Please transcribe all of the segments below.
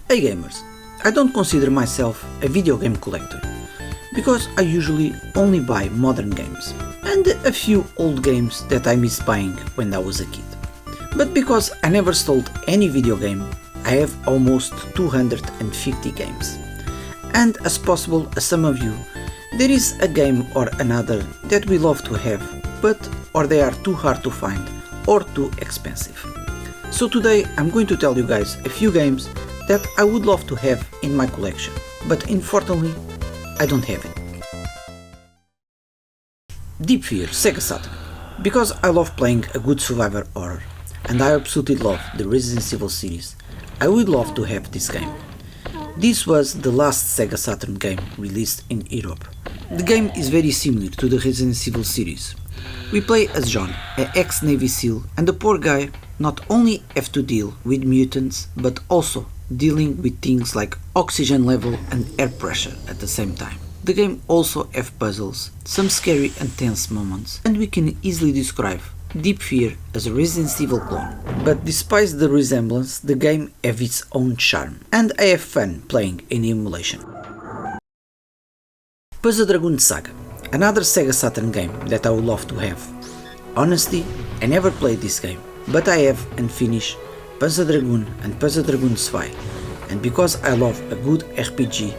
Hey gamers, I don't consider myself a video game collector, because I usually only buy modern games, and a few old games that I missed buying when I was a kid. But because I never sold any video game, I have almost 250 games. And as possible as some of you, there is a game or another that we love to have, but or they are too hard to find or too expensive. So today I'm going to tell you guys a few games that I would love to have in my collection, but unfortunately I don't have it. Deep Fear, Sega Saturn. Because I love playing a good survivor horror, and I absolutely love the Resident Evil series, I would love to have this game. This was the last Sega Saturn game released in Europe. The game is very similar to the Resident Evil series. We play as John, an ex-Navy SEAL, and the poor guy not only have to deal with mutants, but also dealing with things like oxygen level and air pressure at the same time. The game also have puzzles, some scary and tense moments, and we can easily describe Deep Fear as a Resident Evil clone. But despite the resemblance, the game have its own charm, and I have fun playing in emulation. Panzer Dragoon Saga, another Sega Saturn game that I would love to have. Honestly, I never played this game, but I have unfinished Panzer Dragoon and Panzer Dragoon 2, and because I love a good RPG,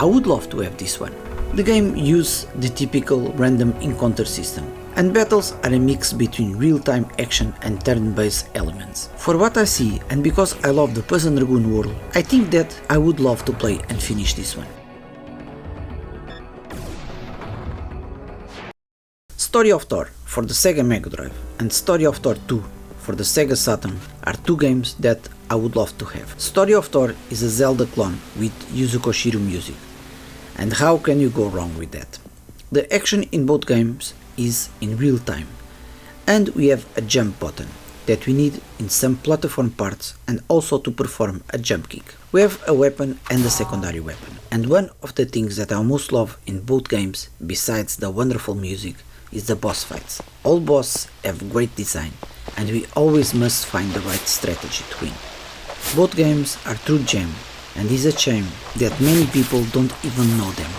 I would love to have this one. The game uses the typical random encounter system, and battles are a mix between real-time action and turn-based elements. For what I see, and because I love the Panzer Dragoon world, I think that I would love to play and finish this one. Story of Thor for the Sega Mega Drive and Story of Thor 2 for the Sega Saturn are two games that I would love to have. Story of Thor is a Zelda clone with Yuzo Koshiro music, and how can you go wrong with that? The action in both games is in real time, and we have a jump button that we need in some platform parts and also to perform a jump kick. We have a weapon and a secondary weapon, and one of the things that I most love in both games, besides the wonderful music, is the boss fights. All bosses have great design, and we always must find the right strategy to win. Both games are true gem, and it's a shame that many people don't even know them.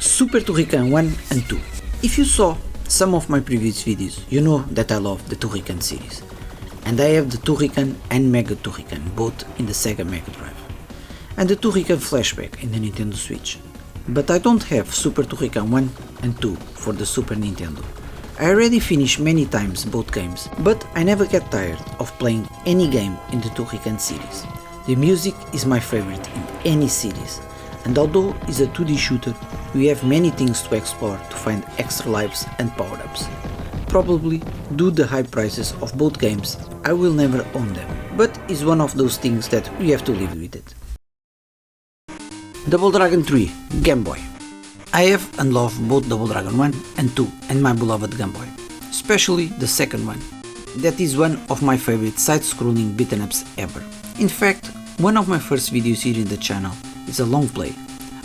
Super Turrican 1 and 2. If you saw some of my previous videos, you know that I love the Turrican series, and I have the Turrican and Mega Turrican both in the Sega Mega Drive, and the Turrican Flashback in the Nintendo Switch. But I don't have Super Turrican 1 and 2 for the Super Nintendo. I already finished many times both games, but I never get tired of playing any game in the Turrican series. The music is my favorite in any series, and although it's a 2D shooter, we have many things to explore to find extra lives and power-ups. Probably, due to the high prices of both games, I will never own them, but it's one of those things that we have to live with it. Double Dragon 3 Game Boy. I have and love both Double Dragon 1 and 2 and my beloved Game Boy, especially the second one. That is one of my favorite side-scrolling beat-em-ups ever. In fact, one of my first videos here in the channel is a long play.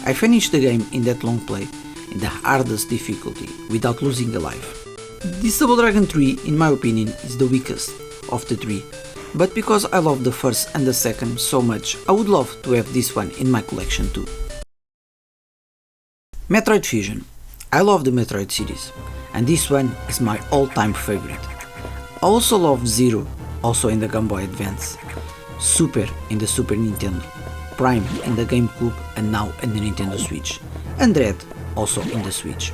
I finished the game in that long play in the hardest difficulty without losing a life. This Double Dragon 3, in my opinion, is the weakest of the three, but because I love the first and the second so much, I would love to have this one in my collection too. Metroid Fusion. I love the Metroid series, and this one is my all-time favorite. I also love Zero, also in the Game Boy Advance, Super in the Super Nintendo, Prime in the GameCube and now in the Nintendo Switch, and Red also in the Switch.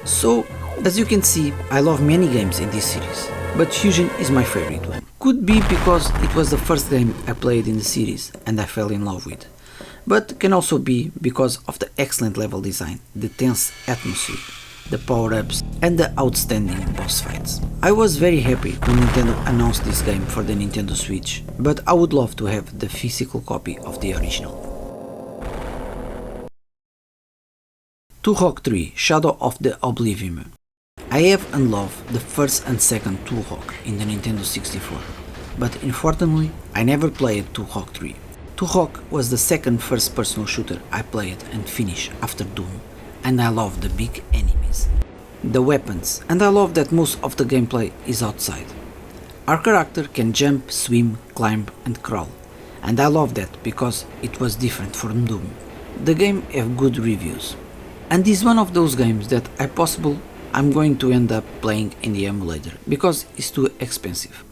So, as you can see, I love many games in this series, but Fusion is my favorite one. Could be because it was the first game I played in the series and I fell in love with, but can also be because of the excellent level design, the tense atmosphere, the power-ups and the outstanding boss fights. I was very happy when Nintendo announced this game for the Nintendo Switch, but I would love to have the physical copy of the original. Turok 3 Shadow of the Oblivion. I have and love the first and second Turok in the Nintendo 64, but unfortunately I never played Turok 3. Turok was the second first-person shooter I played and finished after Doom, and I love the big enemies, the weapons, and I love that most of the gameplay is outside. Our character can jump, swim, climb and crawl, and I love that because it was different from Doom. The game have good reviews, and is one of those games that I'm going to end up playing in the emulator because it's too expensive.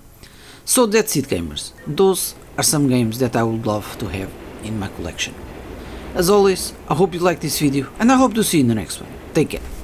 So that's it, gamers. Those are some games that I would love to have in my collection. As always, I hope you liked this video and I hope to see you in the next one. Take care.